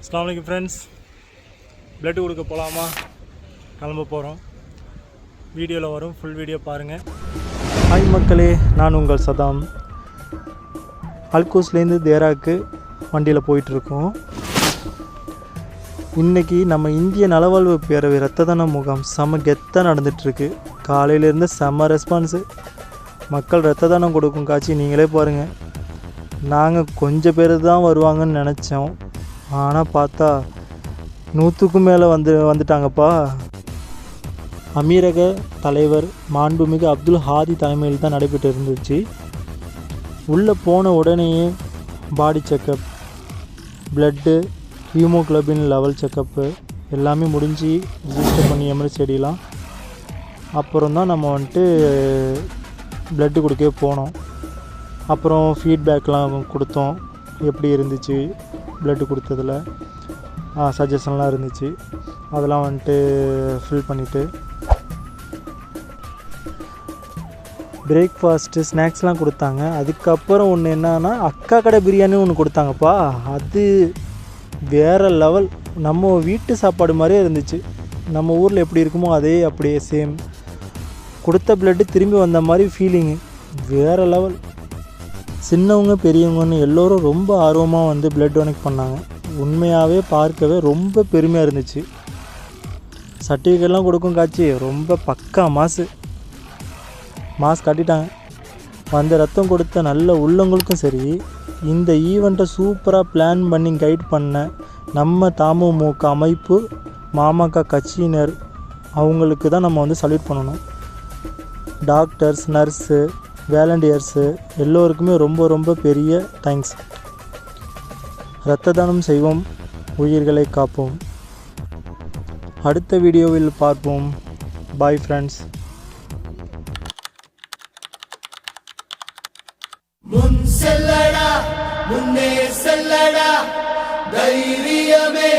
அஸ்ஸலாமு அலைக்கும் friends, blood கொடுக்க போகலாமா? கிளம்ப போகிறோம். வீடியோவில் வரும், ஃபுல் வீடியோ பாருங்கள். ஹாய் மக்களே, நான் உங்கள் சதாம். அல்கூஸ்லேருந்து தேராக்கு வண்டியில் போயிட்டுருக்கோம். இன்றைக்கி நம்ம இந்திய நலவாழ்வு பேரவை இரத்த தான முகாம் செம கெத்தாக நடந்துகிட்ருக்கு. காலையிலேருந்து செம்ம ரெஸ்பான்ஸு. மக்கள் இரத்த தானம் கொடுக்கும் காட்சி நீங்களே பாருங்கள். நாங்கள் கொஞ்சம் பேர் தான் வருவாங்கன்னு நினச்சோம், ஆனால் பார்த்தா 100க்கும் மேலே வந்துட்டாங்கப்பா. அமீரக தலைவர் மாண்புமிகு அப்துல் ஹாதி தலைமையில் தான் நடைபெற்று இருந்துச்சு. உள்ளே போன உடனேயே body checkup, blood, haemoglobin level checkup எல்லாமே முடிஞ்சு ரிஜிஸ்டர் பண்ணி எமர்ஜென்சி அடிலாம். அப்புறம் தான் நம்ம பிளட்டு கொடுக்கவே போனோம். அப்புறம் ஃபீட்பேக்லாம் கொடுத்தோம், எப்படி இருந்துச்சு பிளட்டு கொடுத்ததில், சஜஷன்லாம் இருந்துச்சு. அதெல்லாம் ஃபில் பண்ணிவிட்டு பிரேக்ஃபாஸ்ட்டு ஸ்நாக்ஸ்லாம் கொடுத்தாங்க. அதுக்கப்புறம் ஒன்று என்னன்னா, அக்கா கடை பிரியாணி ஒன்று கொடுத்தாங்கப்பா. அது வேறு லெவல். நம்ம வீட்டு சாப்பாடு மாதிரியே இருந்துச்சு. நம்ம ஊரில் எப்படி இருக்குமோ அதே அப்படியே சேம். கொடுத்த பிளட்டு திரும்பி வந்த மாதிரி ஃபீலிங்கு வேறு லெவல். சின்னவங்க பெரியவங்கன்னு எல்லோரும் ரொம்ப ஆர்வமாக பிளட் டொனேட் பண்ணாங்க. உண்மையாகவே பார்க்கவே ரொம்ப பெருமையாக இருந்துச்சு. சர்டிஃபிகேட்லாம் கொடுக்கும் காட்சி ரொம்ப பக்கா மாஸ் காட்டிட்டாங்க. அந்த ரத்தம் கொடுத்த நல்ல உள்ளவங்களுக்கும் சரி, இந்த ஈவெண்ட்டை சூப்பராக பிளான் பண்ணி கைட் பண்ண நம்ம தமுமுக அமைப்பு, மாமக கட்சியினர், அவங்களுக்கு தான் நம்ம சல்யூட் பண்ணணும். டாக்டர்ஸ், நர்ஸு, வாலண்டியர்ஸு எல்லோருக்குமே ரொம்ப ரொம்ப பெரிய தேங்க்ஸ். இரத்த தானம் செய்வோம், உயிர்களை காப்போம். அடுத்த வீடியோவில் பார்ப்போம். Bye friends. முன் செல்லடா, முன்னே செல்லடா, தைரியமே